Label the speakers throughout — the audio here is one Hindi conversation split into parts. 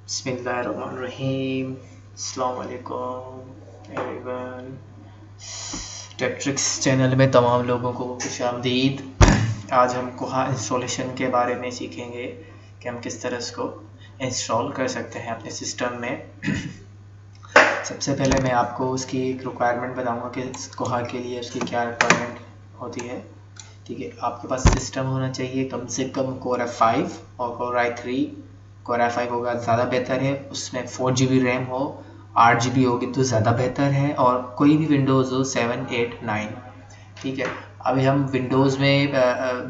Speaker 1: बिस्मिल्लाहिर्रहमानिर्रहीम। अस्सलाम वालेकुम एवरीवन। टेक्ट्रिक्स चैनल में तमाम लोगों को खुशामदीद। आज हम कोहा इंस्टॉलेशन के बारे में सीखेंगे कि हम किस तरह इसको इंस्टॉल कर सकते हैं अपने सिस्टम में। सबसे पहले मैं आपको उसकी एक रिक्वायरमेंट बताऊंगा कि कोहा के लिए उसकी क्या रिक्वायरमेंट होती है। ठीक है, आपके पास सिस्टम होना चाहिए कम से कम कोर i5 और कोर i3। कोर i5 होगा ज़्यादा बेहतर है, उसमें 4GB रैम हो, 8GB होगी तो ज़्यादा बेहतर है, और कोई भी विंडोज़ हो 7, 8, 9। ठीक है, अभी हम विंडोज़ में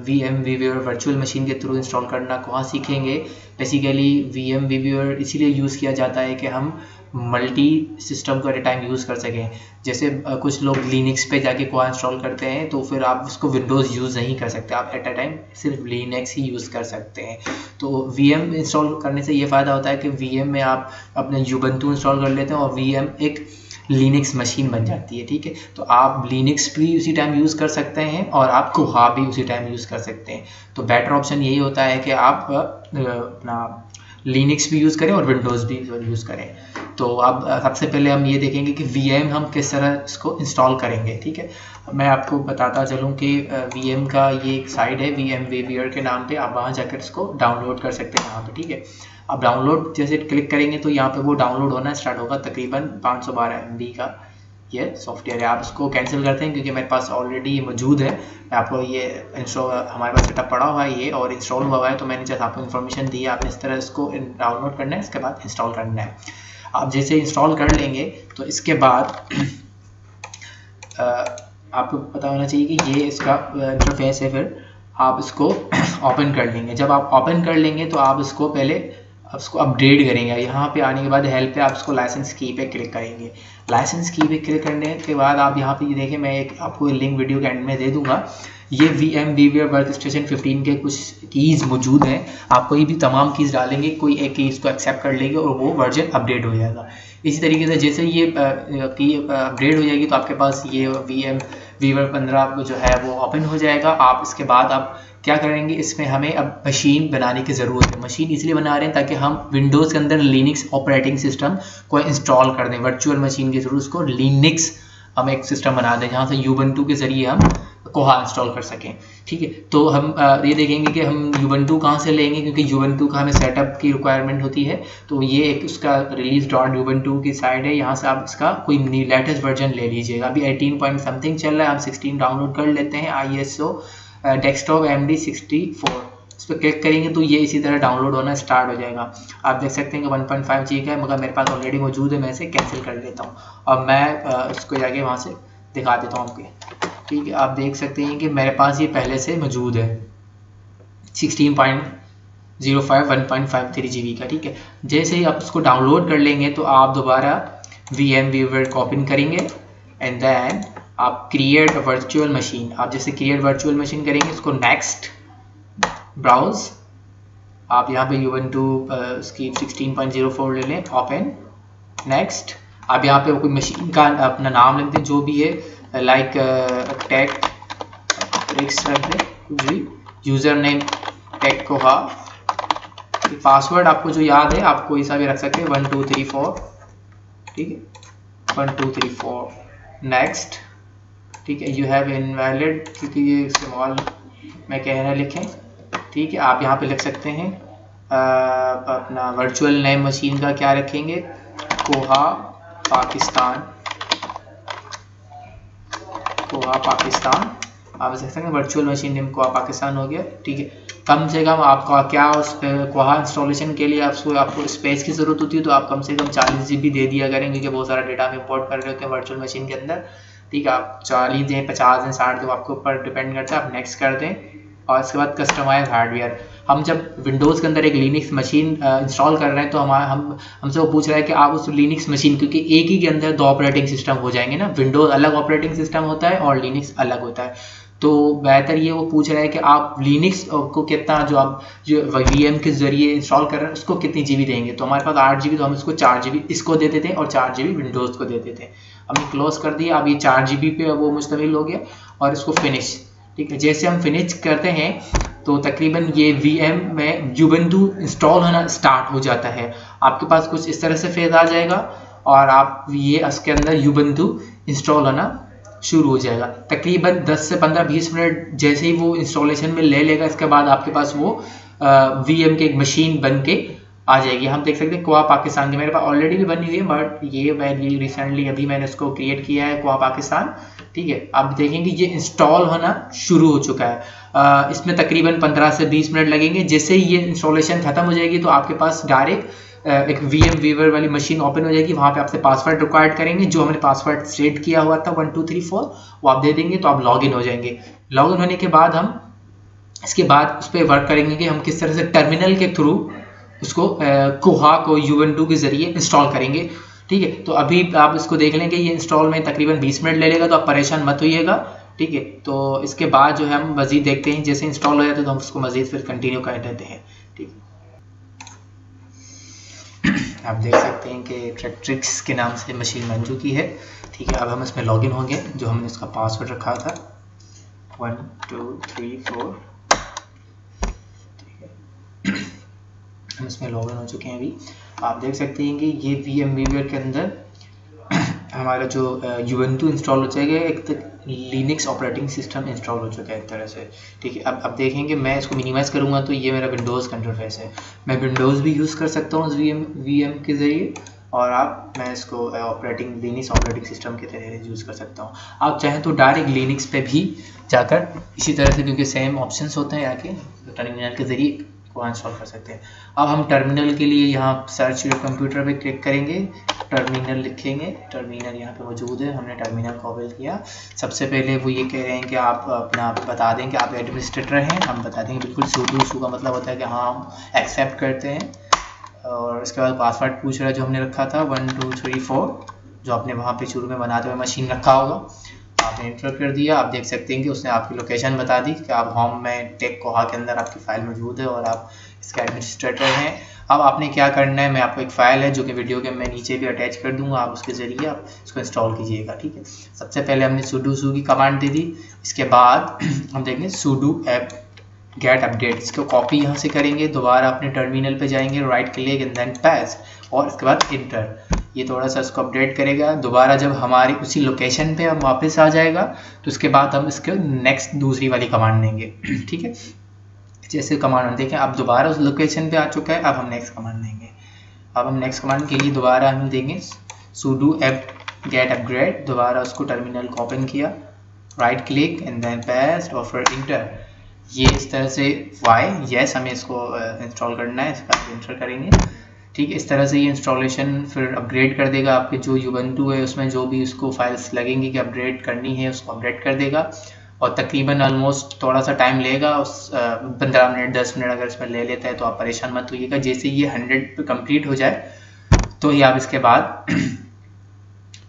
Speaker 1: VM VMware वर्चुअल मशीन के थ्रू इंस्टॉल करना कहाँ सीखेंगे। बेसिकली VM VMware इसीलिए यूज़ किया जाता है कि हम मल्टी सिस्टम को एट ए टाइम यूज़ कर सकें। जैसे कुछ लोग लिनक्स पे जाके कोहा इंस्टॉल करते हैं तो फिर आप उसको विंडोज़ यूज़ नहीं कर सकते, आप एट ए टाइम सिर्फ लिनक्स ही यूज़ कर सकते हैं। तो VM इंस्टॉल करने से ये फ़ायदा होता है कि VM में आप अपने यूबंटू इंस्टॉल कर लेते हैं और VM एक लिनक्स मशीन बन जाती है। ठीक है, तो आप लिनक्स भी उसी टाइम यूज़ कर सकते हैं और आप कोहा भी उसी टाइम यूज़ कर सकते हैं। तो बेटर ऑप्शन यही होता है कि आप अपना लिनक्स भी यूज़ करें और विंडोज़ भी यूज़ करें। तो अब सबसे पहले हम ये देखेंगे कि VM हम किस तरह इसको इंस्टॉल करेंगे। ठीक है, मैं आपको बताता चलूँ कि VM का ये एक साइट है VM VMware के नाम पे, आप वहाँ जाकर इसको डाउनलोड कर सकते हैं यहाँ पे। ठीक है, अब डाउनलोड जैसे क्लिक करेंगे तो यहाँ पे वो डाउनलोड होना स्टार्ट होगा। तकरीबन 512 MB का ये सॉफ्टवेयर है। आप इसको कैंसिल करते हैं क्योंकि मेरे पास ऑलरेडी मौजूद है। आपको ये इंस्टॉल हमारे पास सेटअप पड़ा हुआ है ये और इंस्टॉल हुआ है, तो मैंने जैसे आपको इन्फॉर्मेशन दी, आपने इस तरह इसको डाउनलोड करना है, इसके बाद इंस्टॉल करना है। आप जैसे इंस्टॉल कर लेंगे तो इसके बाद आपको पता होना चाहिए कि ये इसका इंटरफेस है। फिर आप इसको ओपन कर लेंगे। जब आप ओपन कर लेंगे तो आप इसको पहले उसको अपडेट करेंगे। यहाँ पे आने के बाद हेल्प पे आप इसको लाइसेंस की पे क्लिक करेंगे। लाइसेंस की पे क्लिक करने के बाद आप यहाँ पे देखें, मैं एक आपको लिंक वीडियो के एंड में दे दूंगा। ये VM VMware वर्कस्टेशन 15 के कुछ कीज़ मौजूद हैं। आप कोई भी तमाम कीज़ डालेंगे, कोई एक कीज़ को एक्सेप्ट कर लेंगे और वो वर्जन अपडेट हो जाएगा। इसी तरीके से जैसे ये की अपडेट हो जाएगी तो आपके पास ये VM VMware 15 जो है वो ओपन हो जाएगा। आप इसके बाद आप क्या करेंगे, इसमें हमें अब मशीन बनाने की ज़रूरत है। मशीन इसलिए बना रहे हैं ताकि हम विंडोज़ के अंदर लिनक्स ऑपरेटिंग सिस्टम को इंस्टॉल कर दें। वर्चुअल मशीन के थ्रू उसको लिनक्स हम एक सिस्टम बना दें जहाँ से यूबंटू के ज़रिए हम कोहा इंस्टॉल कर सकें। ठीक है, तो हम ये देखेंगे कि हम यूबंटू कहाँ से लेंगे, क्योंकि यूबंटू का हमें सेटअप की रिक्वायरमेंट होती है। तो ये एक उसका release.ubuntu की साइड है, यहाँ से आप इसका कोई लेटेस्ट वर्जन ले लीजिएगा। अभी 18 पॉइंट समथिंग चल रहा है, हम 16 डाउनलोड कर लेते हैं। ISO डेस्कटॉप MD64 इस पर क्लिक करेंगे तो ये इसी तरह डाउनलोड होना स्टार्ट हो जाएगा। आप देख सकते हैं कि 1.5 GB का है, मगर मेरे पास ऑलरेडी मौजूद है, मैं इसे कैंसिल कर लेता हूँ और मैं इसको जाके वहाँ से दिखा देता हूँ आपको। ठीक है, आप देख सकते हैं कि मेरे पास ये पहले से मौजूद है 16.05 1.53 GB का। ठीक है, जैसे ही आप उसको डाउनलोड कर लेंगे तो आप दोबारा VM VMware को ओपन करेंगे एंड देन आप क्रिएट वर्चुअल मशीन। आप जैसे क्रिएट वर्चुअल मशीन करेंगे, उसको नेक्स्ट ब्राउज, आप यहाँ पे यूबंटू उसकी 16.04 ले लें, ओपन नेक्स्ट। आप यहाँ पे कोई मशीन का अपना नाम लिख दें जो भी है, लाइक टेक्ट्रिक्स रख दें, कुछ भी, यूज़र नेम टेक कोहा, पासवर्ड आपको जो याद है आप कोई सा भी रख सकते हैं, 1 2 3 4। ठीक है, 1 2 3 4 नेक्स्ट। ठीक है, यू हैव इनवैलिड, क्योंकि ये स्मॉल मैं कह रहा लिखें। ठीक है, आप यहाँ पे लिख सकते हैं अपना वर्चुअल नेम मशीन का क्या रखेंगे, कोहा पाकिस्तान, कोहा पाकिस्तान। आप लिख सकते हैं वर्चुअल मशीन नेम कोहा पाकिस्तान हो गया। ठीक है, कम से कम आपका क्या उस कोहा इंस्टॉलेशन के लिए आपको स्पेस की ज़रूरत होती है, तो आप कम से कम 40 GB दे दिया करें, क्योंकि बहुत सारा डेटा हम इंपोर्ट कर रहे होते हैं वर्चुअल मशीन के अंदर। ठीक है, आप 40 दें, 50 दें, 60 दें, आपके ऊपर डिपेंड करता है। आप नेक्स्ट कर दें और इसके बाद कस्टमाइज हार्डवेयर। हम जब विंडोज़ के अंदर एक लिनक्स मशीन इंस्टॉल कर रहे हैं तो हमसे वो पूछ रहा है कि आप उस लिनक्स मशीन, क्योंकि एक ही के अंदर 2 ऑपरेटिंग सिस्टम हो जाएंगे ना, विंडोज़ अलग ऑपरेटिंग सिस्टम होता है और लिनक्स अलग होता है। तो बेहतर ये वो पूछ रहा है कि आप लिनक्स को कितना, जो VM के ज़रिए इंस्टॉल कर रहे हैं उसको कितनी GB देंगे। तो हमारे पास 8 GB, तो हम इसको 4 GB इसको दे देते हैं और 4 GB विंडोज़ को दे देते हैं। हमने क्लोज कर दिया। अब ये 4 GB पे वो मुश्तमिल हो गया और इसको फिनिश। ठीक है, जैसे हम फिनिश करते हैं तो तकरीबन ये VM में Ubuntu इंस्टॉल होना स्टार्ट हो जाता है। आपके पास कुछ इस तरह से फेज आ जाएगा और आप ये इसके अंदर Ubuntu इंस्टॉल होना शुरू हो जाएगा। तकरीबन 10 से 15-20 मिनट जैसे ही वो इंस्टॉलेशन में ले लेगा, इसके बाद आपके पास वो VM की एक मशीन बन के आ जाएगी। हम देख सकते हैं कोआ पाकिस्तान की मेरे पास ऑलरेडी भी बनी हुई है, बट ये मैंने रिसेंटली अभी मैंने इसको क्रिएट किया है कोआ पाकिस्तान। ठीक है, आप देखेंगे ये इंस्टॉल होना शुरू हो चुका है। इसमें तकरीबन 15 से 20 मिनट लगेंगे। जैसे ही ये इंस्टॉलेशन खत्म हो जाएगी तो आपके पास डायरेक्ट एक VM वीवर वाली मशीन ओपन हो जाएगी। वहाँ पे आपसे पासवर्ड रिक्वायर्ड करेंगे, जो हमने पासवर्ड सेट किया हुआ था 1 2 3 4 वो आप दे देंगे तो आप लॉगिन हो जाएंगे। लॉगिन होने के बाद हम इसके बाद उस पर वर्क करेंगे कि हम किस तरह से टर्मिनल के थ्रू उसको कोहा को Ubuntu के जरिए इंस्टॉल करेंगे। ठीक है, तो अभी आप इसको देख लेंगे, ये इंस्टॉल में तकरीबन 20 मिनट ले लेगा, तो आप परेशान मत होइएगा। ठीक है, तो इसके बाद जो है हम मजीद देखते हैं, जैसे इंस्टॉल हो जाता है तो हम उसको मजीद फिर कंटिन्यू कर देते हैं। ठीक है, आप देख सकते हैं कि ट्रैक्ट्रिक्स के नाम से मशीन बन चुकी है। ठीक है, अब हम इसमें लॉगिन होंगे, जो हमने इसका पासवर्ड रखा था 1 2 3 4। हम इसमें लॉगिन हो चुके हैं। अभी आप देख सकते हैं कि ये VM वीवर के अंदर हमारा जो Ubuntu इंस्टॉल हो जाएगा, एक लिनक्स ऑपरेटिंग सिस्टम इंस्टॉल हो चुका है एक तरह से। ठीक है, अब देखेंगे मैं इसको मिनिमाइज़ करूँगा तो ये मेरा विंडोज़ का इंटरफेस है। मैं विंडोज़ भी यूज़ कर सकता हूँ VM के ज़रिए, और मैं इसको लिनक्स ऑपरेटिंग सिस्टम के तरह यूज़ कर सकता हूँ। आप चाहें तो डायरेक्ट लिनक्स पे भी जाकर इसी तरह से, क्योंकि सेम ऑप्शंस होते हैं आके टर्मिनल के ज़रिए को इंस्टॉल कर सकते हैं। अब हम टर्मिनल के लिए यहाँ सर्च योर कंप्यूटर पे क्लिक करेंगे, टर्मिनल लिखेंगे, टर्मिनल यहाँ पे मौजूद है, हमने टर्मिनल को ओपन किया। सबसे पहले वो ये कह रहे हैं कि आप अपना बता दें कि आप एडमिनिस्ट्रेटर हैं। हम बता देंगे बिल्कुल sudo का मतलब होता है कि हाँ हम एक्सेप्ट करते हैं। और इसके बाद पासवर्ड पूछ रहा है जो हमने रखा था 1 2 3 4, जो आपने वहाँ पे शुरू में बनाते हुए मशीन रखा होगा, आपने एंटर कर दिया। आप देख सकते हैं कि उसने आपकी लोकेशन बता दी कि आप होम में टेक कोहा के अंदर आपकी फ़ाइल मौजूद है और आप इसके एडमिनिस्ट्रेटर हैं। अब आपने क्या करना है, मैं आपको एक फ़ाइल है जो कि वीडियो के मैं नीचे भी अटैच कर दूंगा, आप उसके ज़रिए आप इसको इंस्टॉल कीजिएगा। ठीक है, सबसे पहले हमने sudo की कमांड दे दी। इसके बाद हम देखेंगे sudo apt get update, इसको कॉपी यहाँ से करेंगे, दोबारा अपने टर्मिनल पे जाएंगे, right click and then paste, और इसके बाद इंटर। ये थोड़ा सा इसको अपडेट करेगा। दोबारा जब हमारी उसी लोकेशन पे अब वापस आ जाएगा तो उसके बाद हम इसके नेक्स्ट दूसरी वाली कमांड देंगे। ठीक है, जैसे कमांड हम देखें अब दोबारा उस लोकेशन पे आ चुका है। अब हम नेक्स्ट कमांड देंगे। अब हम नेक्स्ट कमांड के लिए दोबारा हम देंगे sudo apt get upgrade, दोबारा उसको टर्मिनल को ओपन किया, right click and then paste और फिर इंटर। ये इस तरह से यस हमें इसको इंस्टॉल करना है, इसका इंटर करेंगे। ठीक है, इस तरह से ये इंस्टॉलेशन फिर अपग्रेड कर देगा आपके जो Ubuntu है उसमें जो भी उसको फाइल्स लगेंगी कि अपग्रेड करनी है उसको अपडेट कर देगा। और तकरीबन ऑलमोस्ट थोड़ा सा टाइम लेगा, उस 15 मिनट 10 मिनट अगर इसमें ले लेता है तो आप परेशान मत होइएगा। जैसे ये 100 पे कंप्लीट हो जाए तो ही आप इसके बाद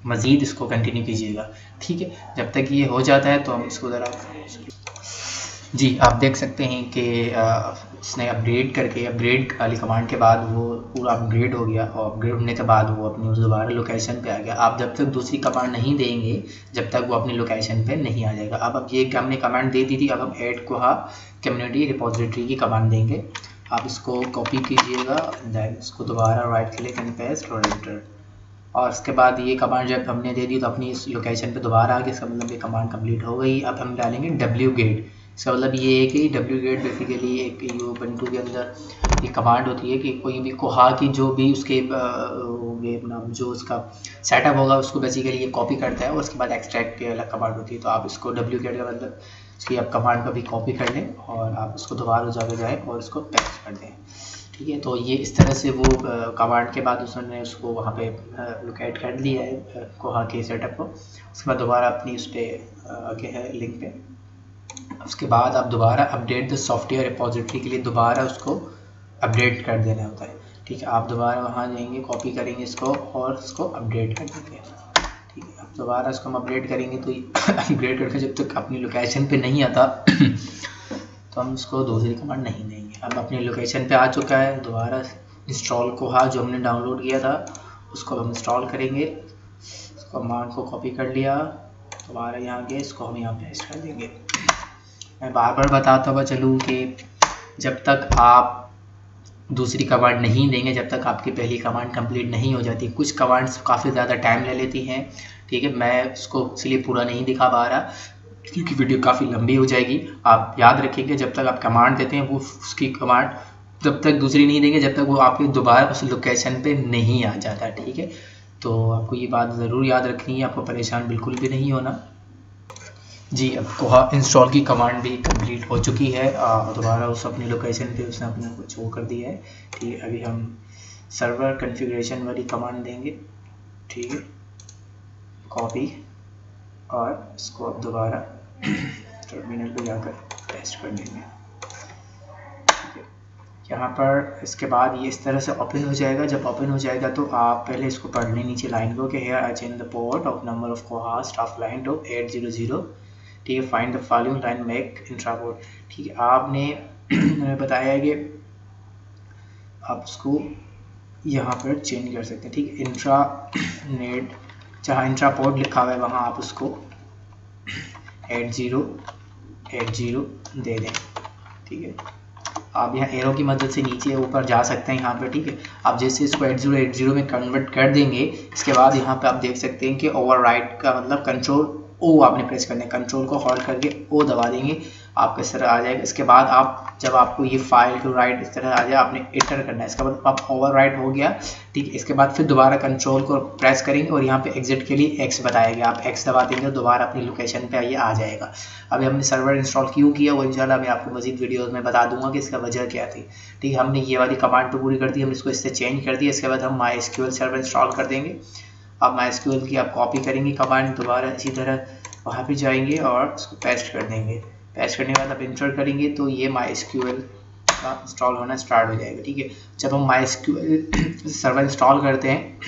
Speaker 1: मज़ीद इसको कंटिन्यू कीजिएगा। ठीक है, जब तक ये हो जाता है तो हम इसको ज़रा जी आप देख सकते हैं कि इसने अपग्रेड वाली कमांड के बाद वो पूरा अपग्रेड हो गया, और अपग्रेड होने के बाद वो अपनी उस दोबारा लोकेशन पे आ गया। आप जब तक दूसरी कमांड नहीं देंगे जब तक वो अपनी लोकेशन पे नहीं आ जाएगा। अब ये हमने कमांड दे दी थी, अब हम ऐड कोहा कम्युनिटी रिपोजिटरी की कमांड देंगे। आप इसको कॉपी कीजिएगा, देन इसको दोबारा राइट क्लिक एंड पेस्ट और एंटर। और उसके बाद ये कमांड जब हमने दे दी तो अपनी इस लोकेशन पे दोबारा आ गया, इसका मतलब ये कमांड कंप्लीट हो गई। अब हम डालेंगे wget, इसका मतलब ये है कि wget बेसिकली एक Ubuntu के अंदर एक कमांड होती है कि कोई भी कोहा की जो भी उसके जो उसका सेटअप होगा उसको बेसिकली ये कॉपी करता है, और उसके बाद एक्सट्रैक्ट की अलग कमांड होती है। तो आप इसको wget का मतलब इसकी आप कमांड को भी कॉपी कर लें और आप इसको दोबारा जाकर जाएँ और इसको पेस्ट कर दें। ठीक है, तो ये इस तरह से वो कमांड के बाद उसने उसको वहाँ पे लोकेट कर लिया है कोहा के सेटअप को। उसके बाद दोबारा अपनी उस पर आगे है लिंक पे। उसके बाद आप दोबारा अपडेट द सॉफ्टवेयर रिपोजिटरी के लिए दोबारा उसको अपडेट कर देना होता है। ठीक है, आप दोबारा वहाँ जाएंगे, कॉपी करेंगे इसको और इसको अपडेट कर देंगे। ठीक है, अब दोबारा इसको हम अपडेट करेंगे तो अपडेट करके जब तक अपनी लोकेशन पे नहीं आता तो हम इसको दूसरी कमांड नहीं देंगे। अब अपनी लोकेशन पे आ चुका है, दोबारा इंस्टॉल कोहा जो हमने डाउनलोड किया था उसको हम इंस्टॉल करेंगे। इसको कमांड को कॉपी कर लिया, दोबारा यहाँ गए, इसको हम यहाँ पेस्ट कर देंगे। मैं बार बार बताता हुआ चलूँ कि जब तक आप दूसरी कमांड नहीं देंगे, जब तक आपकी पहली कमांड कंप्लीट नहीं हो जाती, कुछ कमांड्स काफ़ी ज़्यादा टाइम ले लेती हैं, ठीक है। मैं उसको इसलिए पूरा नहीं दिखा पा रहा क्योंकि वीडियो काफ़ी लंबी हो जाएगी। आप याद रखेंगे जब तक आप कमांड देते हैं वो उसकी कमांड तब तक दूसरी नहीं देंगे जब तक वो आपके दोबारा उस लोकेशन पे नहीं आ जाता, ठीक है। तो आपको ये बात ज़रूर याद रखनी है, आपको परेशान बिल्कुल भी नहीं होना। जी, अब कोहा इंस्टॉल की कमांड भी कंप्लीट हो चुकी है, दोबारा उस अपनी लोकेशन पे उसने अपने को शो कर दिया है, ठीक है। अभी हम सर्वर कॉन्फ़िगरेशन वाली कमांड देंगे, ठीक है, कॉपी, और इसको अब दोबारा टर्मिनल पे जाकर पेस्ट कर देंगे, ठीक है। यहाँ पर इसके बाद ये इस तरह से ओपन हो जाएगा। जब ओपन हो जाएगा तो आप पहले इसको पढ़ लें नीचे लाइन को कि here I change the port of number of Koha staff line to 800, ठीक है। Find the following line make intraport, ठीक है। आपने हमें बताया है कि आप उसको यहाँ पर चेंज कर सकते हैं, ठीक है। इंट्रा नेट, जहाँ इंट्रापोर्ट लिखा हुआ है वहाँ आप उसको 8080 दे दें, ठीक है। आप यहाँ एरो की मदद से नीचे ऊपर जा सकते हैं यहाँ पर, ठीक है। आप जैसे इसको 8080 में कन्वर्ट कर देंगे, इसके बाद यहाँ पे आप देख सकते हैं कि ओवरराइट का मतलब कंट्रोल ओ आपने प्रेस करना है, कंट्रोल को होल्ड करके ओ दबा देंगे, आपको इस तरह आ जाएगा। इसके बाद आप जब आपको ये फाइल टू राइट इस तरह आ जाए, आपने एंटर करना है, इसका मतलब आप ओवरराइट हो गया, ठीक है। इसके बाद फिर दोबारा कंट्रोल को प्रेस करेंगे और यहाँ पे एग्जिट के लिए एक्स बताएगा, आप एक्स दबा देंगे, दोबारा अपनी लोकेशन पे ये आ जाएगा। अभी हमने सर्वर इंस्टॉल क्यों किया वो इंशाल्लाह मैं आपको मजीद वीडियोज़ में बता दूंगा कि इसका वजह क्या थी, ठीक है। हमने ये वाली कमांड तो पूरी कर दी, हम इसको इससे चेंज कर दिया। इसके बाद हम MySQL सर्वर इंस्टॉल कर देंगे। अब MySQL की आप कॉपी करेंगे कमांड, दोबारा इसी तरह वहाँ पे जाएंगे और उसको पेस्ट कर देंगे। पेस्ट करने के बाद आप इंस्टॉल करेंगे तो ये MySQL का इंस्टॉल होना स्टार्ट हो जाएगा, ठीक है। जब हम MySQL सर्वर इंस्टॉल करते हैं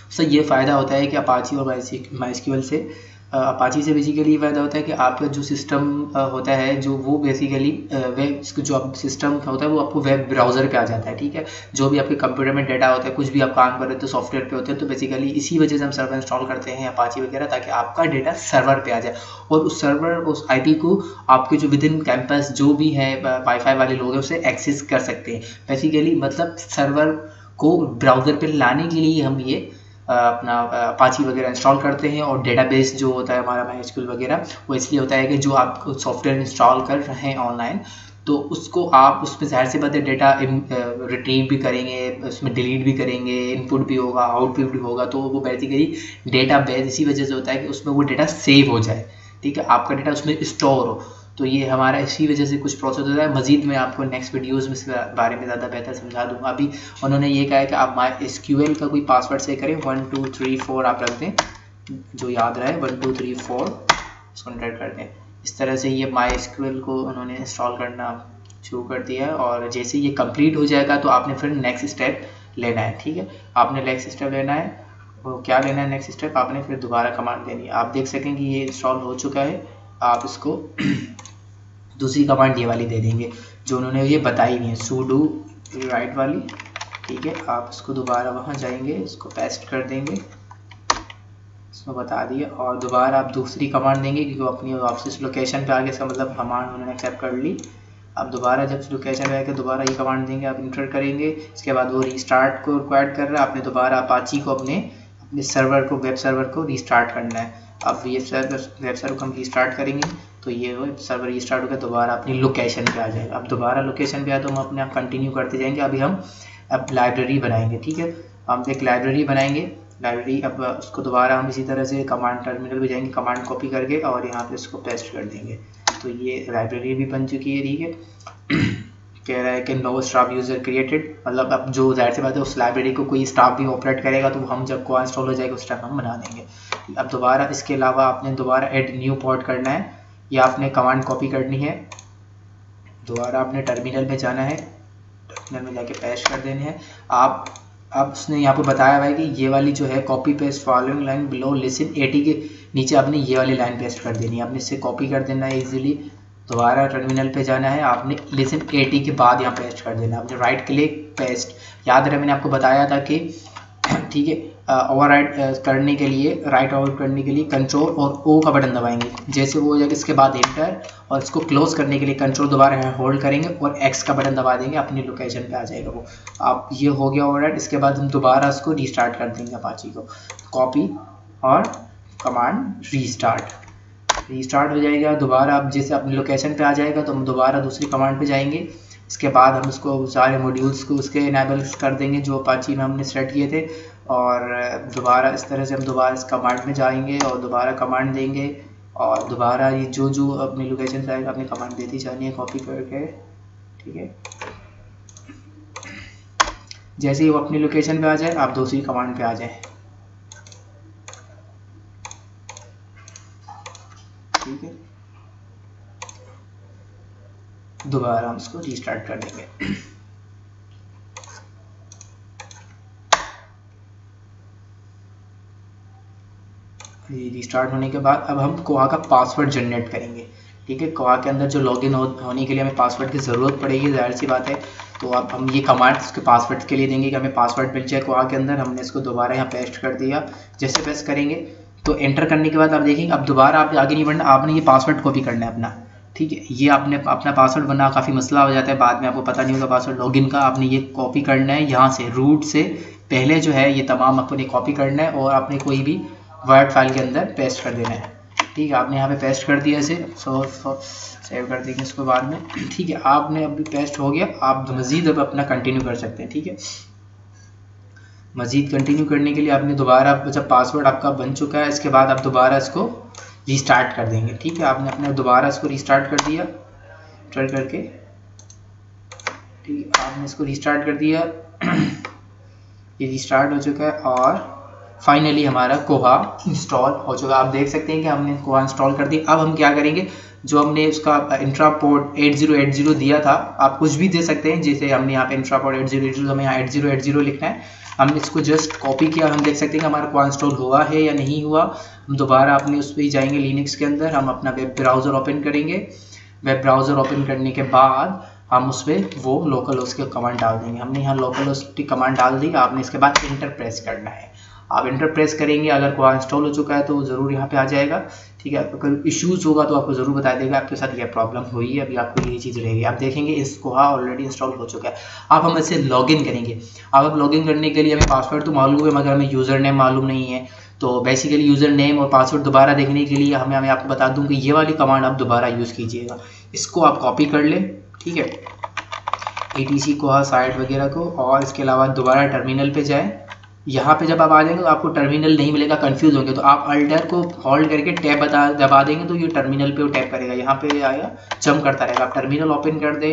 Speaker 1: उससे ये फ़ायदा होता है कि अपाची और MySQL से अपाची से बेसिकली ये फ़ायदा होता है कि आपका जो सिस्टम होता है जो वो बेसिकली वेब जो आप सिस्टम होता है वो आपको वेब ब्राउज़र पे आ जाता है, ठीक है। जो भी आपके कंप्यूटर में डाटा होता है, कुछ भी आप काम कर रहे हो तो सॉफ्टवेयर पे होते हैं, तो बेसिकली इसी वजह से हम सर्वर इंस्टॉल करते हैं अपाची वगैरह, ताकि आपका डेटा सर्वर पे आ जाए और उस सर्वर उस IP को आपके जो विद इन कैंपस जो भी है वाईफाई वाले लोग हैं उसे एक्सेस कर सकते हैं। बेसिकली मतलब सर्वर को ब्राउज़र पर लाने के लिए हम ये अपना अपाची वगैरह इंस्टॉल करते हैं। और डेटाबेस जो होता है हमारा MySQL वगैरह वो इसलिए होता है कि जो आप सॉफ्टवेयर इंस्टॉल कर रहे हैं ऑनलाइन तो उसको आप उसमें ज़ाहिर सी बात है डेटा रिट्रीव भी करेंगे, उसमें डिलीट भी करेंगे, इनपुट भी होगा, आउटपुट भी होगा, तो वो बेसिकली डेटाबेस इसी वजह से होता है कि उसमें वो डेटा सेव हो जाए, ठीक है, आपका डेटा उसमें स्टोर हो। तो ये हमारा इसी वजह से कुछ प्रोसेस होता है। मजीद मैं आपको नेक्स्ट वीडियोज़ में इसके बारे में ज़्यादा बेहतर समझा दूंगा। अभी उन्होंने ये कहा है कि आप MySQL का कोई पासवर्ड से करें 1 2 3 4 आप रख दें, जो याद रहे 1 2 3 4 इसको एंटर कर दें। इस तरह से ये MySQL को उन्होंने इंस्टॉल करना शुरू कर दिया है और जैसे ये कंप्लीट हो जाएगा तो आपने फिर नेक्स्ट स्टेप लेना है, ठीक है। आपने नेक्स्ट स्टेप लेना है, वो क्या लेना है नेक्स्ट स्टेप, आपने फिर दोबारा कमांड देनी है। आप देख सकें कि ये इंस्टॉल हो चुका है, आप इसको दूसरी कमांड ये वाली दे देंगे जो उन्होंने ये बताई नहीं है, sudo राइट वाली, ठीक है। आप इसको दोबारा वहाँ जाएंगे, इसको पेस्ट कर देंगे, इसको बता दिया और दोबारा आप दूसरी कमांड देंगे क्योंकि अपनी वापस लोकेशन पे आगे, इसका मतलब कमांड उन्होंने एक्सेप्ट कर ली। अब दोबारा जब लोकेशन पे आके दोबारा ये कमांड देंगे, आप इंटर करेंगे, इसके बाद वो रीस्टार्ट को रिक्वायर्ड कर रहा है, आपने दोबारा अपाची को अपने सर्वर को वेब सर्वर को रीस्टार्ट करना है। अब ये वेब सर्वर को हम रीस्टार्ट करेंगे तो ये वेब सर्वर रीस्टार्ट होकर दोबारा अपनी लोकेशन पे आ जाएगा। अब दोबारा लोकेशन पे आए तो हम अपने आप कंटिन्यू करते जाएंगे। अभी हम अब लाइब्रेरी बनाएंगे, ठीक है। हम एक लाइब्रेरी बनाएंगे, लाइब्रेरी अब उसको दोबारा हम इसी तरह से कमांड टर्मिनल पे जाएंगे, कमांड कॉपी करके और यहाँ पे इसको पेस्ट कर देंगे। तो ये लाइब्रेरी भी बन चुकी है, ठीक है। कह रहा है कि नो स्टाफ यूज़र क्रिएटेड, मतलब अब जो जाहिर सी बात है उस लाइब्रेरी को कोई स्टाफ भी ऑपरेट करेगा तो हम जब कोहा इंस्टॉल हो जाएगा उस टाइम हम बना देंगे। अब दोबारा इसके अलावा आपने दोबारा ऐड न्यू पोर्ट करना है या आपने कमांड कॉपी करनी है, दोबारा आपने टर्मिनल में जाना है, टर्मिनल में जाके पेस्ट कर देने हैं। आप अब उसने यहाँ पर बताया हुआ है कि ये वाली जो है copy paste following line below listen 80 के नीचे आपने ये वाली लाइन पेस्ट कर देनी है, आपने इससे कॉपी कर देना है इजीली। दोबारा टर्मिनल पे जाना है, आपने लिसन 80 के बाद यहाँ पेस्ट कर देना, आपने राइट क्लिक पेस्ट। याद रहे मैंने आपको बताया था कि ठीक है। ओवरराइट करने के लिए, राइट आउट करने के लिए कंट्रोल और ओ का बटन दबाएंगे। जैसे वो हो जाएगा इसके बाद एंटर, और इसको क्लोज करने के लिए कंट्रोल दोबारा होल्ड करेंगे और एक्स का बटन दबा देंगे, अपनी लोकेशन पे आ जाएगा वो। आप ये हो गया ओवरराइट। इसके बाद हम दोबारा इसको रीस्टार्ट कर देंगे अपाची को, कॉपी और कमांड रीस्टार्ट हो जाएगा। दोबारा आप जैसे अपनी लोकेशन पे आ जाएगा तो हम दोबारा दूसरी कमांड पे जाएंगे। इसके बाद हम उसको सारे मॉड्यूल्स को उसके इनेबल कर देंगे जो अपाची में हमने सेट किए थे, और दोबारा इस तरह से हम दोबारा इस कमांड में जाएंगे और दोबारा कमांड देंगे, और दोबारा ये जो अपनी लोकेशन पे आएगा अपनी कमांड देती जानी है कॉपी करके, ठीक है। जैसे ही वो अपनी लोकेशन पे आ जाए आप दूसरी कमांड पे आ जाए, ठीक है। दोबारा हम इसको रीस्टार्ट कर देंगे। रीस्टार्ट होने के बाद अब हम कोहा का पासवर्ड जनरेट करेंगे, ठीक है। कोहा के अंदर जो लॉगिन होने के लिए हमें पासवर्ड की ज़रूरत पड़ेगी, जाहिर सी बात है। तो अब हम ये कमांड उसके पासवर्ड के लिए देंगे कि हमें पासवर्ड मिल जाए कोहा के अंदर। हमने इसको दोबारा यहाँ पेस्ट कर दिया। जैसे पेस्ट करेंगे तो एंटर करने के बाद आप देखेंगे अब दोबारा आप आगे नहीं बढ़ना, आपने ये पासवर्ड कॉपी करना है अपना, ठीक है। ये आपने अपना पासवर्ड बना काफ़ी मसला हो जाता है, बाद में आपको पता नहीं होगा पासवर्ड लॉगिन का। आपने ये कॉपी करना है यहाँ से, रूट से पहले जो है ये तमाम अपने कॉपी करना है और आपने कोई भी वर्ड फाइल के अंदर पेस्ट कर देना है, ठीक है। आपने यहाँ पे पेस्ट कर दिया इसे, सेव कर देंगे इसको बाद में, ठीक है। आपने अभी पेस्ट हो गया, आप मज़ीद अब अपना कंटिन्यू कर सकते हैं, ठीक है। मज़ीद कंटिन्यू करने के लिए आपने दोबारा, जब पासवर्ड आपका बन चुका है इसके बाद आप दोबारा इसको रीस्टार्ट कर देंगे, ठीक है। आपने अपने दोबारा इसको रीस्टार्ट कर दिया ट्राई करके, ठीक है। आपने इसको रीस्टार्ट कर दिया, ये रीस्टार्ट हो चुका है और फाइनली हमारा कोहा इंस्टॉल हो चुका है। आप देख सकते हैं कि हमने कोहा इंस्टॉल कर दिया। अब हम क्या करेंगे, जो हमने उसका इंट्रा पोर्ट 8080 दिया था, आप कुछ भी दे सकते हैं। जैसे हमने यहाँ पे इंट्रा पोर्ट 8080, हमें यहाँ 8080 लिखना है। हमने इसको जस्ट कॉपी किया, हम देख सकते हैं कि हमारा कोहा इंस्टॉल हुआ है या नहीं हुआ। हम दोबारा अपने उस पर ही जाएंगे, लिनक्स के अंदर हम अपना वेब ब्राउज़र ओपन करेंगे। वेब ब्राउज़र ओपन करने के बाद हम उस पर वो लोकल उसके कमांड डाल देंगे। हमने यहाँ लोकल उसकी कमांड डाल दी। आपने इसके बाद इंटर प्रेस करना है। आप इंटर प्रेस करेंगे, अगर कोहा इंस्टॉल हो चुका है तो ज़रूर यहाँ पे आ जाएगा, ठीक है। अगर इश्यूज़ होगा तो आपको ज़रूर बता देगा आपके साथ यह प्रॉब्लम हुई है, अभी आपको ये चीज़ रहेगी। आप देखेंगे इस कोहा ऑलरेडी इंस्टॉल हो चुका है। अब हम इसे लॉगिन करेंगे। अब लॉगिन करने के लिए हमें पासवर्ड तो मालूम है मगर हमें यूज़र नेम मालूम नहीं है। तो बेसिकली यूज़र नेम और पासवर्ड दोबारा देखने के लिए मैं आपको बता दूँ कि ये वाली कमांड आप दोबारा यूज़ कीजिएगा। इसको आप कॉपी कर लें, ठीक है, etc कोहा साइट वगैरह को, और इसके अलावा दोबारा टर्मिनल पे जाएं। यहाँ पे जब आप आ जाएंगे तो आपको टर्मिनल नहीं मिलेगा, कंफ्यूज होंगे, तो आप अल्टर को होल्ड करके टैब दबा देंगे तो ये टर्मिनल पे वो टैप करेगा, यहाँ पे आएगा जंप करता रहेगा। आप टर्मिनल ओपन कर दें।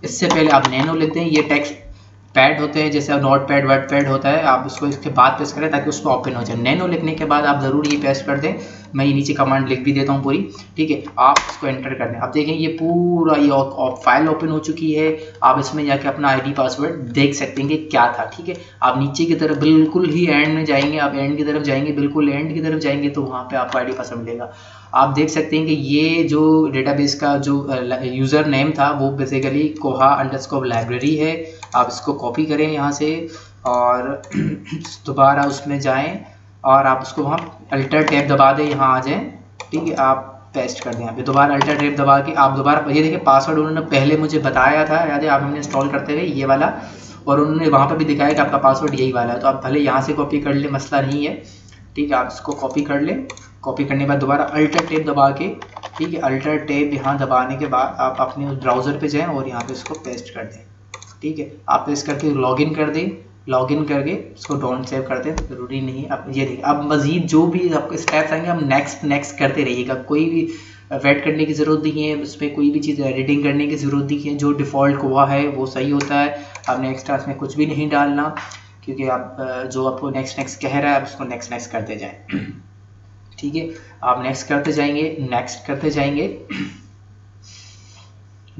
Speaker 1: इससे पहले आप नैनो लेते हैं, ये टेक्स्ट पैड होते हैं जैसे नोट पैड वर्ड पैड होता है, आप उसको इसके बाद प्रेस करें ताकि उसको ओपन हो जाए। नैनो लिखने के बाद आप ज़रूर ये पेस्ट कर दें। मैं ये नीचे कमांड लिख भी देता हूँ पूरी, ठीक है। आप इसको एंटर कर दें। आप देखें ये पूरा ये फाइल ओपन हो चुकी है। आप इसमें जाके अपना आईडी पासवर्ड देख सकते हैं कि क्या था, ठीक है। आप नीचे की तरफ बिल्कुल ही एंड में जाएंगे, आप एंड की तरफ जाएंगे, बिल्कुल एंड की तरफ जाएंगे तो वहाँ पे आपको आईडी पासवर्ड मिलेगा। आप देख सकते हैं कि ये जो डेटाबेस का जो यूज़र नेम था वो बेसिकली koha_ लाइब्रेरी है। आप इसको कॉपी करें यहाँ से और दोबारा उसमें जाएं और आप उसको वहाँ अल्टर टैब दबा दें, यहाँ आ जाएं, ठीक है। आप पेस्ट कर दें यहाँ पे, दोबारा अल्टर टैब दबा के आप दोबारा ये देखिए पासवर्ड उन्होंने पहले मुझे बताया था, याद है, आप हमने इंस्टॉल करते हुए ये वाला, और उन्होंने वहाँ पर भी दिखाया कि आपका पासवर्ड यही वाला है। तो आप भले यहाँ से कॉपी कर ले, मसला नहीं है, ठीक है। आप इसको कॉपी कर लें। कॉपी करने के बाद दोबारा अल्टर टैब दबा के, ठीक है, अल्टर टैब यहाँ दबाने के बाद आप अपने ब्राउज़र पे जाएं और यहाँ पे इसको पेस्ट कर दें, ठीक है। आप पेस्ट करके लॉगिन कर दें। लॉगिन करके इसको डोंट सेव कर दें, ज़रूरी नहीं है। अब ये देखिए, अब मज़ीद जो भी आपको स्टेप्स आएंगे हम नेक्स्ट करते रहिएगा। कोई भी वेट करने की ज़रूरत नहीं है, उसमें कोई भी चीज़ एडिटिंग करने की ज़रूरत नहीं है। जो डिफ़ॉल्ट कोहा है वो सही होता है। आपने एक्स्ट्रा इसमें कुछ भी नहीं डालना, क्योंकि आप जो आपको नेक्स्ट कह रहा है आप उसको नेक्स्ट करते जाएँ, ठीक है। आप नेक्स्ट करते जाएंगे, नेक्स्ट करते जाएंगे,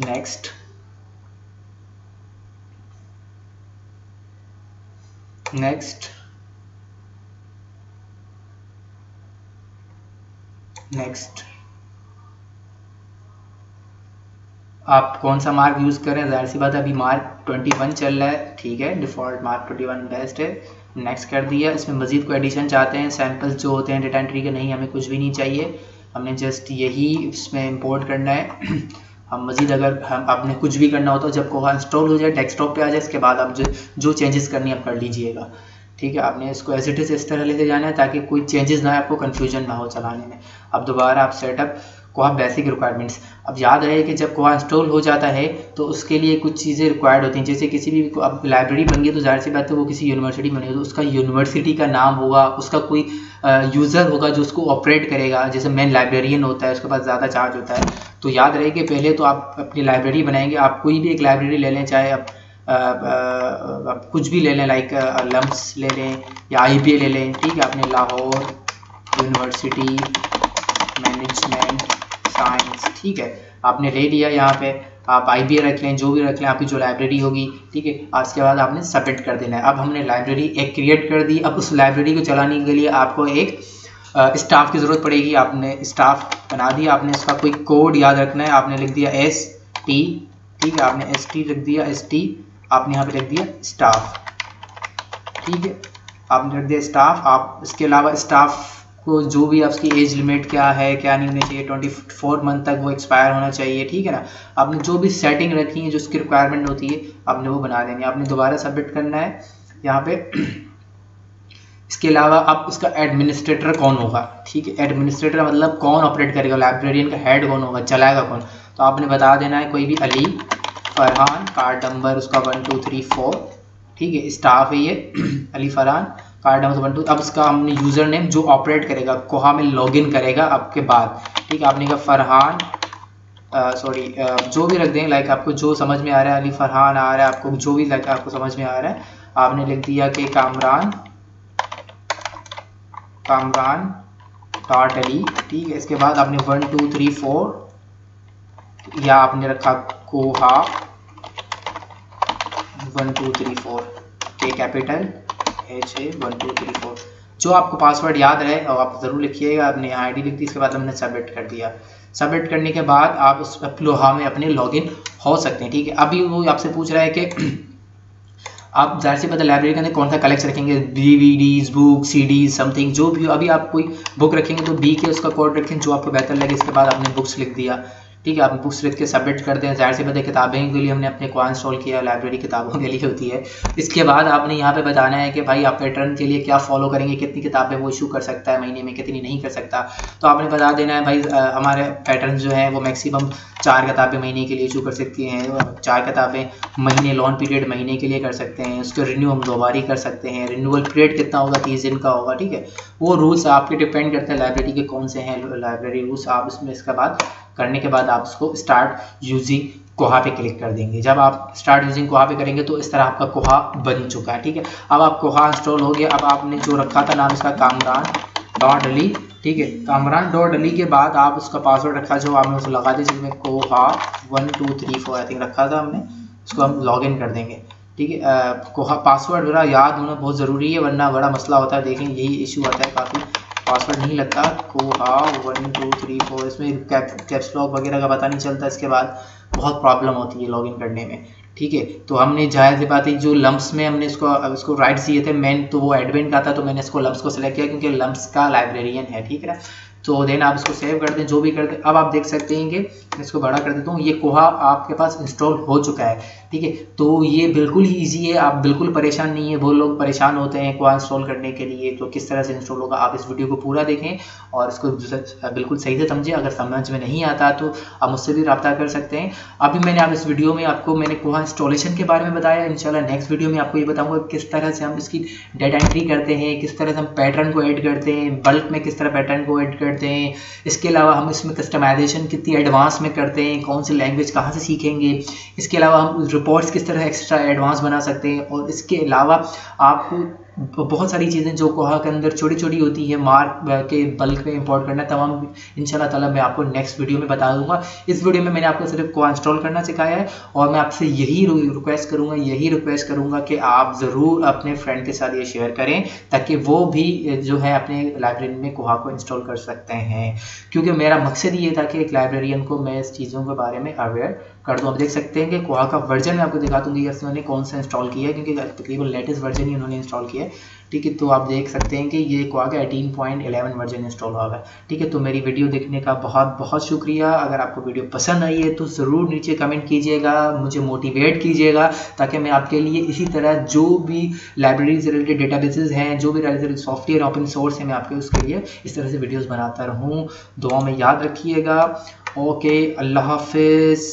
Speaker 1: नेक्स्ट नेक्स्ट नेक्स्ट
Speaker 2: आप कौन सा मार्क यूज़ कर रहे हैं, ज़ाहिर सी बात है अभी मार्क 21 चल रहा है, ठीक है, डिफ़ॉल्ट मार्क 21 बेस्ट है। नेक्स्ट कर दिया। इसमें मज़ीद कोई एडिशन चाहते हैं, सैम्पल्स जो होते हैं डेटा एंट्री के, नहीं हमें कुछ भी नहीं चाहिए, हमने जस्ट यही इसमें इंपोर्ट करना है। हम मज़ीद अगर हम आपने कुछ भी करना हो तो जब कोहा इंस्टॉल हो जाए, डेस्कटॉप पे आ जाए, इसके बाद आप जो चेंजेस करनी है आप कर लीजिएगा, ठीक है। आपने इसको एज इट इज़ इस तरह लेके जाना है ताकि कोई चेंजेस ना, आपको कन्फ्यूजन ना हो चलाने में। अब दोबारा आप सेटअप कोहा बेसिक रिक्वायरमेंट्स, अब याद रहे कि जब कोहा इंस्टॉल हो जाता है तो उसके लिए कुछ चीज़ें रिक्वायर्ड होती हैं, जैसे किसी भी अब लाइब्रेरी बन गई तो ज़ाहिर सी बात है वो किसी यूनिवर्सिटी बनी हो तो उसका यूनिवर्सिटी का नाम होगा, उसका कोई यूज़र होगा जो उसको ऑपरेट करेगा, जैसे मेन लाइब्रेरियन होता है उसके पास ज़्यादा चार्ज होता है। तो याद रहे कि पहले तो आप अपनी लाइब्रेरी बनाएंगे, आप कोई भी एक लाइब्रेरी ले लें, चाहे आप कुछ भी ले लें, लाइक लम्स ले लें या IBA ले लें, ठीक है। आपने लाहौर यूनिवर्सिटी मैनेजमेंट साइंस, ठीक है, आपने ले लिया। यहाँ पे आप IBA रख लें, जो भी रख लें, आपकी जो लाइब्रेरी होगी, ठीक है। उसके बाद आपने सबमिट कर देना है। अब हमने लाइब्रेरी एक क्रिएट कर दी। अब उस लाइब्रेरी को चलाने के लिए आपको एक स्टाफ की ज़रूरत पड़ेगी। आपने स्टाफ बना दिया, आपने इसका कोई कोड याद रखना है, आपने लिख दिया ST, ठीक है, आपने ST लिख दिया, ST, आपने यहाँ पे लिख दिया स्टाफ, ठीक है, आपने लिख दिया स्टाफ। आप इसके अलावा स्टाफ को जो भी आपकी एज लिमिट क्या है, क्या नहीं होनी चाहिए, 24 मंथ तक वो एक्सपायर होना चाहिए, ठीक है ना। आपने जो भी सेटिंग रखी है, जो उसकी रिक्वायरमेंट होती है, आपने वो बना देनी है। आपने दोबारा सबमिट करना है यहाँ पे। इसके अलावा आप इसका एडमिनिस्ट्रेटर कौन होगा, ठीक है, एडमिनिस्ट्रेटर मतलब कौन ऑपरेट करेगा, लाइब्रेरियन का हेड कौन होगा, चलाएगा कौन, तो आपने बता देना है कोई भी अली फरहान, कार्ड नंबर उसका 1 2 3 4, ठीक है, स्टाफ है ये अली फरहान, कार्ड नंबर 1 2। अब इसका हमने यूज़र नेम जो ऑपरेट करेगा, कोहा में लॉगिन करेगा आपके बाद, ठीक है, आपने कहा फरहान, जो भी रख दें, लाइक आपको जो समझ में आ रहा है, अली फरहान आ रहा है आपको, जो भी लाइक आपको समझ में आ रहा है, आपने लिख दिया कि कामरान डॉट अली, ठीक है। इसके बाद आपने 1 2 3 4 या आपने रखा कोहा 1 2 3 4 के कैपिटल HA 1 2 3 4, जो आपको पासवर्ड याद रहे और आप ज़रूर लिखिएगा। आपने ID लिख दी, इसके बाद हमने सबमिट कर दिया। सबमिट करने के बाद आप उस कोहा में अपने लॉगिन हो सकते हैं, ठीक है। अभी वो आपसे पूछ रहा है कि आप ज़ाहिर सी बात है लाइब्रेरी के अंदर कौन सा कलेक्शन रखेंगे, DVDs, बुक, CDs, समथिंग जो भी हो। अभी आप कोई बुक रखेंगे तो B के उसका कोड रखें जो आपको बेहतर लगे। इसके बाद आपने बुक्स लिख दिया, ठीक है, आप बुक्स लिख के सबमिट कर दें। ज़ाहिर सी बात है किताबें के लिए हमने अपने कोहा इंस्टॉल किया, लाइब्रेरी किताबों के लिए होती है। इसके बाद आपने यहाँ पे बताना है कि भाई आप पैटर्न के लिए क्या फॉलो करेंगे, कितनी किताबें वो इशू कर सकता है महीने में, कितनी नहीं कर सकता। तो आपने बता देना है भाई हमारे पैटर्न जो है वो मैक्सिमम 4 किताबें महीने के लिए इशू कर सकती हैं, 4 किताबें महीने, लॉन पीरियड महीने के लिए कर सकते हैं। उसको रिन्यू हम 2 बार ही कर सकते हैं। रिन्यूअल पीरियड कितना होगा, 30 दिन का होगा, ठीक है। वो रूल्स आपके डिपेंड करते हैं लाइब्रेरी के कौन से हैं लाइब्रेरी रूल्स। आप इसमें इसके बाद करने के बाद आप इसको स्टार्ट यूजिंग कोहा पे क्लिक कर देंगे। जब आप स्टार्ट यूजिंग कोहा पे करेंगे तो इस तरह आपका कोहा बन चुका है, ठीक है। अब आप कोहा इंस्टॉल हो गया। अब आपने जो रखा था नाम इसका कामरान डॉट अली, ठीक है, कामरान डॉट अली के बाद आप उसका पासवर्ड रखा जो आपने उसे लगा दिया, जिसमें कोहा 1 2 3 4 आई थिंक रखा था हमने, इसको हम लॉगिन कर देंगे, ठीक है। कोहा पासवर्ड मेरा याद होना बहुत ज़रूरी है वरना बड़ा मसला होता है। देखें यही इशू आता है काफ़ी, पासवर्ड नहीं लगता, कोहा 1 2 3 4, इसमें कैप्स लॉक वगैरह का पता नहीं चलता। इसके बाद बहुत प्रॉब्लम होती है लॉगिन करने में, ठीक है। तो हमने जाहिर सी बात है जो लम्स में हमने इसको राइट्स दिए थे, मेन तो वो एडमिन का था तो मैंने इसको लम्स को सेलेक्ट किया क्योंकि लम्स का लाइब्रेरियन है, ठीक है ना। तो देन आप इसको सेव कर दें, जो भी कर दें। अब आप देख सकते हैं कि मैं इसको बड़ा कर देता हूँ, ये कोहा आपके पास इंस्टॉल हो चुका है, ठीक है। तो ये बिल्कुल ही ईजी है, आप बिल्कुल परेशान नहीं है। वो लोग परेशान होते हैं कोहा इंस्टॉल करने के लिए, तो किस तरह से इंस्टॉल होगा आप इस वीडियो को पूरा देखें और इसको बिल्कुल सही से समझें। अगर समझ में नहीं आता तो आप मुझसे भी रब्ता कर सकते हैं। अभी मैंने आप इस वीडियो में आपको मैंने कोहा इंस्टॉलेशन के बारे में बताया। इंशाल्लाह नेक्स्ट वीडियो में आपको ये बताऊँगा किस तरह से हम इसकी डेटा एंट्री करते हैं, किस तरह से हम पैटर्न को ऐड करते हैं, बल्क में किस तरह पैटर्न को ऐड करते हैं। इसके अलावा हम इसमें कस्टमाइजेशन कितनी एडवांस में करते हैं, कौन सी लैंग्वेज कहाँ से सीखेंगे। इसके अलावा हम रिपोर्ट्स किस तरह एक्स्ट्रा एडवांस बना सकते हैं। और इसके अलावा आपको बहुत सारी चीज़ें जो कोहा के अंदर छोटी छोटी होती है, मार्क के बल्क में इंपोर्ट करना, तमाम इंशाल्लाह ताला मैं आपको नेक्स्ट वीडियो में बता दूंगा। इस वीडियो में मैंने आपको सिर्फ कोहा इंस्टॉल करना सिखाया है और मैं आपसे यही रिक्वेस्ट करूंगा कि आप ज़रूर अपने फ्रेंड के साथ ये शेयर करें ताकि वो भी जो है अपने लाइब्रेरी में कोहा को इंस्टॉल कर सकते हैं। क्योंकि मेरा मकसद ये था कि एक लाइब्रेरियन को मैं इस चीज़ों के बारे में अवेयर कर दूँ। आप देख सकते हैं कि कोहा का वर्जन मैं आपको दिखा दूँगी उन्होंने कौन सा इंस्टॉल किया है, क्योंकि तकरीबन लेटेस्ट वर्जन ही उन्होंने इंस्टॉल किया है। ठीक है, तो आप देख सकते हैं कि ये कोहा का 18.11 वर्जन इंस्टॉल हुआ है। ठीक है, तो मेरी वीडियो देखने का बहुत बहुत शुक्रिया। अगर आपको वीडियो पसंद आई है तो ज़रूर नीचे कमेंट कीजिएगा, मुझे मोटिवेट कीजिएगा, ताकि मैं आपके लिए इसी तरह जो भी लाइब्रेरी से रिलेटेड डेटाबेसेस हैं, जो भी रिलेटेड सॉफ्टवेयर ओपन सोर्स है, मैं आपके उसके लिए इस तरह से वीडियोज़ बनाता रहूँ। दुआ में याद रखिएगा। ओके, अल्लाह हाफिज़।